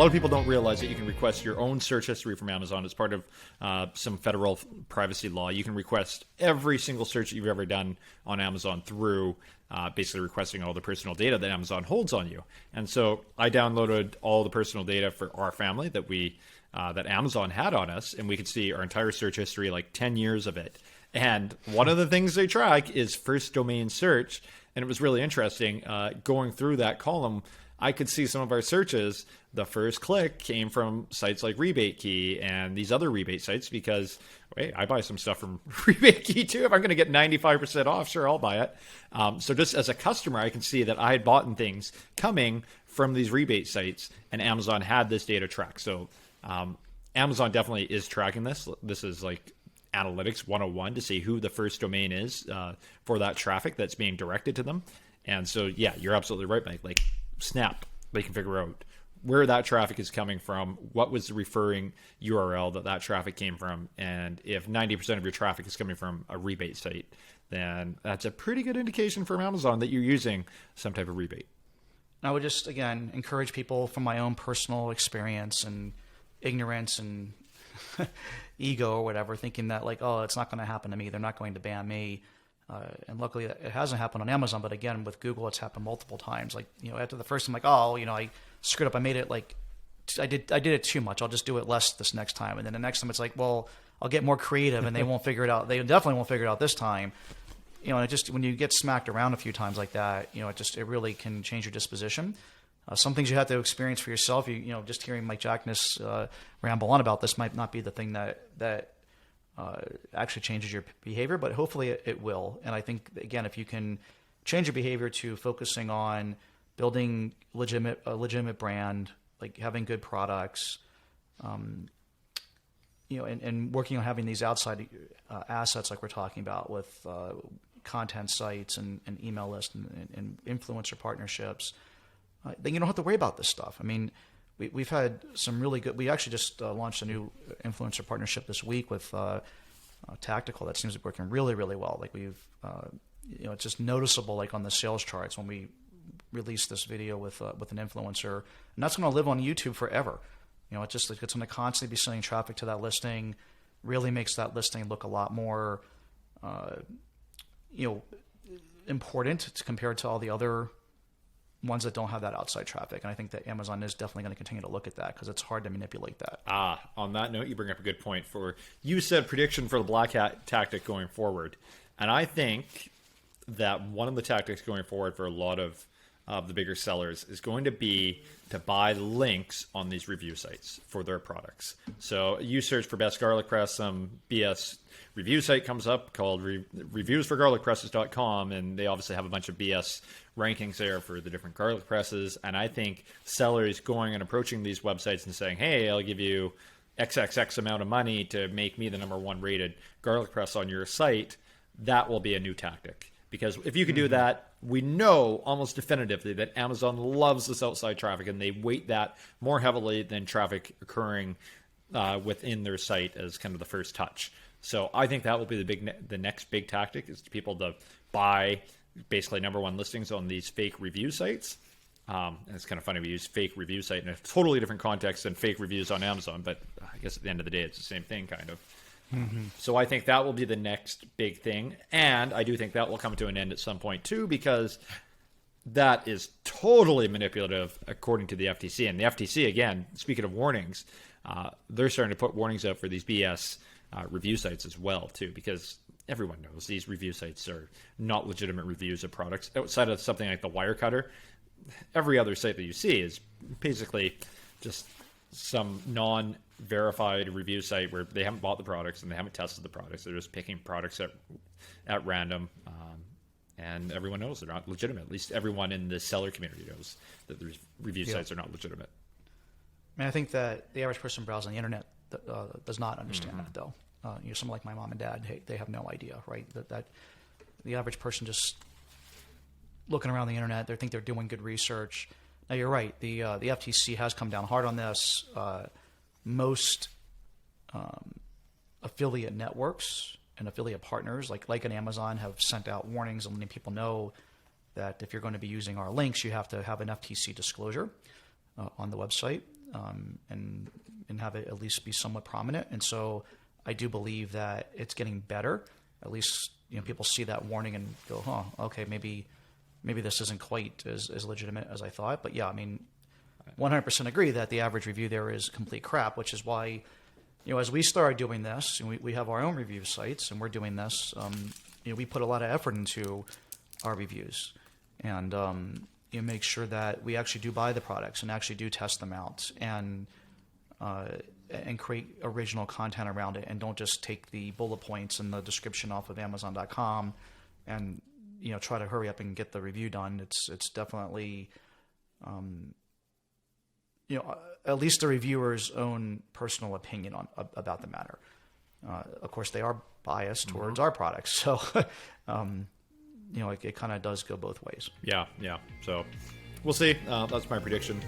lot of people don't realize that you can request your own search history from Amazon as part of some federal privacy law. You can request every single search that you've ever done on Amazon through basically requesting all the personal data that Amazon holds on you. And so I downloaded all the personal data for our family that Amazon had on us, and we could see our entire search history, like 10 years of it. And one of the things they track is first domain search. And it was really interesting going through that column. I could see some of our searches. The first click came from sites like Rebate Key and these other rebate sites because, wait, I buy some stuff from Rebate Key too. If I'm going to get 95% off, sure, I'll buy it. So just as a customer, I can see that I had bought things coming from these rebate sites, and Amazon had this data tracked. So Amazon definitely is tracking this. This is like analytics 101 to see who the first domain is for that traffic that's being directed to them. And so, yeah, you're absolutely right, Mike. Like Snap, they can figure out where that traffic is coming from, what was the referring URL that traffic came from. And if 90% of your traffic is coming from a rebate site, then that's a pretty good indication from Amazon that you're using some type of rebate. I would just, again, encourage people from my own personal experience and ignorance and ego or whatever, thinking that like, oh, it's not going to happen to me. They're not going to ban me. And luckily it hasn't happened on Amazon, but again, with Google, it's happened multiple times. Like, after the first, I'm like, oh, I screwed up. I made it like, I did it too much. I'll just do it less this next time. And then the next time it's like, well, I'll get more creative and they won't figure it out. They definitely won't figure it out this time. And it just, when you get smacked around a few times like that, it really can change your disposition. Some things you have to experience for yourself. Just hearing Mike Jackness ramble on about this might not be the thing that actually changes your behavior, but hopefully it will. And I think, again, if you can change your behavior to focusing on building a legitimate brand, like having good products, and working on having these outside assets like we're talking about with content sites and email lists and influencer partnerships, then you don't have to worry about this stuff. I mean, we've had some really good. We actually just launched a new influencer partnership this week with Tactical that seems to be working really, really well. Like we've, it's just noticeable, like on the sales charts when we release this video with an influencer, and that's going to live on YouTube forever. It's going to constantly be sending traffic to that listing. Really makes that listing look a lot more, important compared to all the other ones that don't have that outside traffic. And I think that Amazon is definitely going to continue to look at that because it's hard to manipulate that. On that note, you bring up a good point. You said prediction for the black hat tactic going forward. And I think that one of the tactics going forward for a lot of the bigger sellers is going to be to buy links on these review sites for their products. So you search for best garlic press, some BS review site comes up called reviewsforgarlicpresses.com, and they obviously have a bunch of BS rankings there for the different garlic presses. And I think sellers going and approaching these websites and saying, hey, I'll give you XXX amount of money to make me the #1 rated garlic press on your site, that will be a new tactic. Because if you can do that, we know almost definitively that Amazon loves this outside traffic, and they weight that more heavily than traffic occurring within their site as kind of the first touch. So I think that will be the next big tactic is people to buy basically #1 listings on these fake review sites. And it's kind of funny we use fake review site in a totally different context than fake reviews on Amazon, but I guess at the end of the day it's the same thing kind of. Mm-hmm. So I think that will be the next big thing, and I do think that will come to an end at some point too, because that is totally manipulative according to the FTC. And the FTC, again, speaking of warnings, they're starting to put warnings out for these BS review sites as well too, because everyone knows these review sites are not legitimate reviews of products. Outside of something like the Wirecutter, every other site that you see is basically just some non-verified review site where they haven't bought the products and they haven't tested the products. They're just picking products at random, and everyone knows they're not legitimate. At least everyone in the seller community knows that the review sites are not legitimate. I mean, I think that the average person browsing the internet does not understand that, though. Someone like my mom and dad, they have no idea, right? That the average person just looking around the internet, they think they're doing good research. Now, you're right. The FTC has come down hard on this. Most affiliate networks and affiliate partners, like an Amazon, have sent out warnings and letting people know that if you're going to be using our links, you have to have an FTC disclosure on the website. and have it at least be somewhat prominent. And so I do believe that it's getting better. At least people see that warning and go, okay, maybe this isn't quite as legitimate as I thought. But yeah, I mean, 100% agree that the average review there is complete crap, which is why, as we started doing this, and we have our own review sites, and we're doing this, we put a lot of effort into our reviews, and make sure that we actually do buy the products and actually do test them out, and create original content around it, and don't just take the bullet points and the description off of Amazon.com and try to hurry up and get the review done. It's definitely at least the reviewer's own personal opinion about the matter. Of course, they are biased towards our products, so it kind of does go both ways. Yeah. So we'll see. That's my prediction.